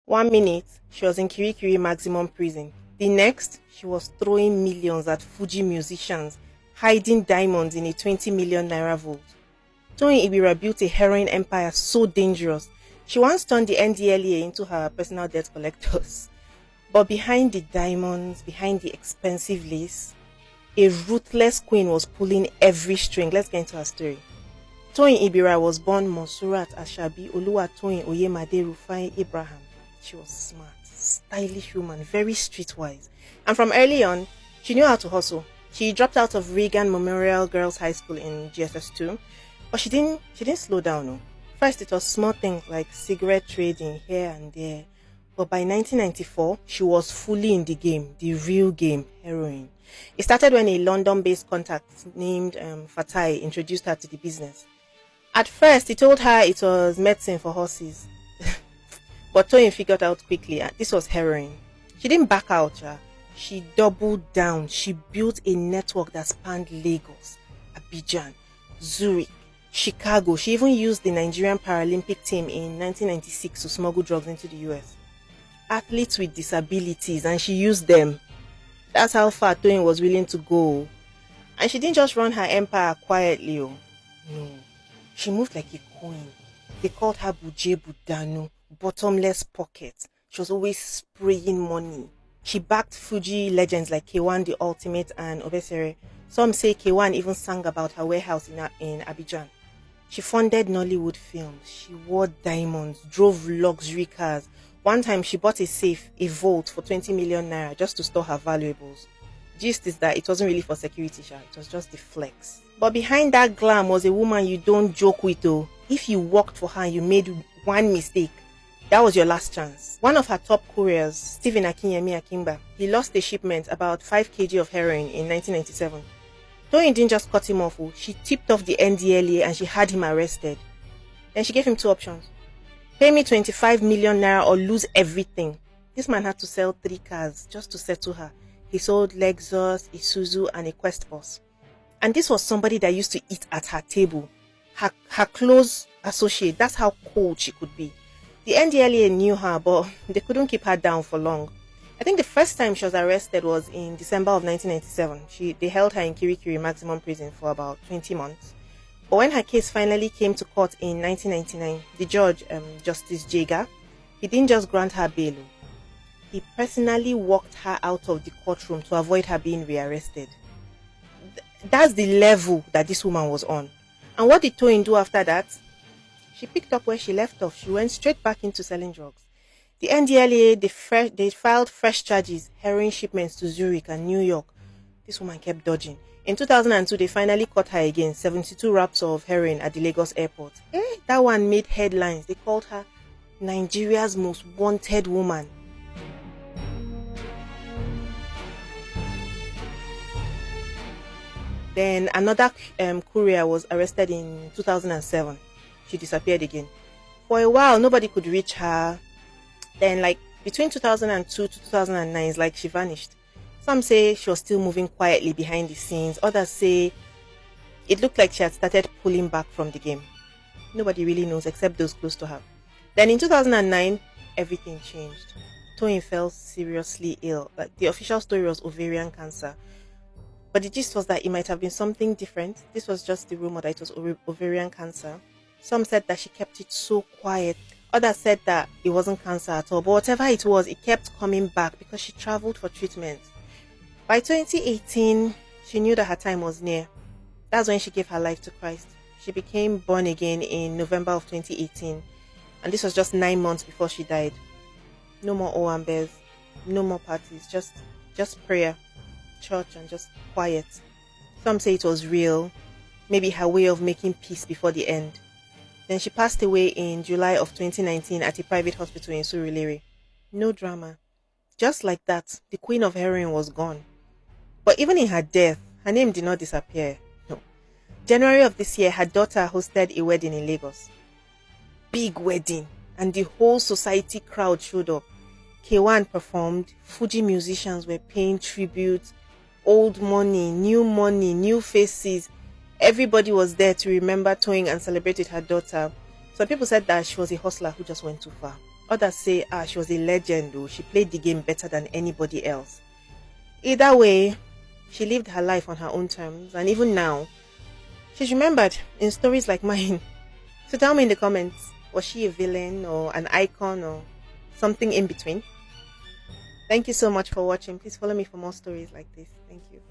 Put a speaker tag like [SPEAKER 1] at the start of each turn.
[SPEAKER 1] One minute, she was in Kirikiri maximum prison. The next, she was throwing millions at Fuji musicians, hiding diamonds in a 20 million naira vault. Toyin Igbira built a heroin empire so dangerous. She once turned the NDLEA into her personal debt collectors. But behind the diamonds, behind the expensive lace, a ruthless queen was pulling every string. Let's get into her story. Toyin Ibira was born Monsurat Ashabi Oluwatoyin Oyemade Rufai Abraham. She was smart, stylish woman, very streetwise. And from early on, she knew how to hustle. She dropped out of Reagan Memorial Girls High School in GSS2, but she didn't slow down. No. First, it was small things like cigarette trading here and there. But by 1994, she was fully in the game, the real game, heroin. It started when a London-based contact named Fatai introduced her to the business. At first, he told her it was medicine for horses. But Toyin figured out quickly this was heroin. She didn't back out. She doubled down. She built a network that spanned Lagos, Abidjan, Zurich, Chicago. She even used the Nigerian Paralympic team in 1996 to smuggle drugs into the US. Athletes with disabilities, and she used them. That's how far Toyin was willing to go. And she didn't just run her empire quietly. Oh. No. She moved like a queen. They called her Buje Budanu, bottomless pocket. She was always spraying money. She backed Fuji legends like K1 The Ultimate and Obesere. Some say K1 even sang about her warehouse in Abidjan. She funded Nollywood films. She wore diamonds, drove luxury cars. One time she bought a safe, a vault for 20 million naira just to store her valuables. Gist is that it wasn't really for security, it was just the flex. But behind that glam was a woman you don't joke with though. If you worked for her and you made one mistake, that was your last chance. One of her top couriers, Stephen Akinyemi Akimba, he lost a shipment about 5 kg of heroin in 1997. Toyin didn't just cut him off, she tipped off the NDLEA and she had him arrested. Then she gave him 2 options. Pay me 25 million naira or lose everything. This man had to sell 3 cars just to settle her. He sold Lexus, Isuzu, and a Quest bus. And this was somebody that used to eat at her table. Her close associate. That's how cold she could be. The NDLEA knew her, but they couldn't keep her down for long. I think the first time she was arrested was in December of 1997. They held her in Kirikiri maximum prison for about 20 months. But when her case finally came to court in 1999, the judge, Justice Jega, he didn't just grant her bail. He personally walked her out of the courtroom to avoid her being rearrested. That's the level that this woman was on. And what did Toyin do after that? She picked up where she left off. She went straight back into selling drugs. The NDLEA, they filed fresh charges, heroin shipments to Zurich and New York. This woman kept dodging. In 2002, they finally caught her again, 72 wraps of heroin at the Lagos airport. That one made headlines. They called her Nigeria's most wanted woman. Then another courier was arrested in 2007. She disappeared again. For a while, nobody could reach her. Then, between 2002 to 2009, it's like she vanished. Some say she was still moving quietly behind the scenes. Others say it looked like she had started pulling back from the game. Nobody really knows except those close to her. Then in 2009, everything changed. Toyin fell seriously ill. The official story was ovarian cancer. But the gist was that it might have been something different. This was just the rumor that it was ovarian cancer. Some said that she kept it so quiet. Others said that it wasn't cancer at all. But whatever it was, it kept coming back because she traveled for treatment. By 2018, she knew that her time was near. That's when she gave her life to Christ. She became born again in November of 2018. And this was just 9 months before she died. No more Owambes, no more parties, just prayer, church, and just quiet. Some say it was real, maybe her way of making peace before the end. Then she passed away in July of 2019 at a private hospital in Surulere. No drama. Just like that, the queen of heroin was gone. But even in her death, her name did not disappear. No. January of this year, her daughter hosted a wedding in Lagos. Big wedding, and the whole society crowd showed up. K1 performed, Fuji musicians were paying tribute, old money, new faces. Everybody was there to remember Toyin and celebrated her daughter. Some people said that she was a hustler who just went too far. Others say, she was a legend, though. She played the game better than anybody else. Either way, she lived her life on her own terms, and even now, she's remembered in stories like mine. So tell me in the comments, was she a villain or an icon or something in between? Thank you so much for watching. Please follow me for more stories like this. Thank you.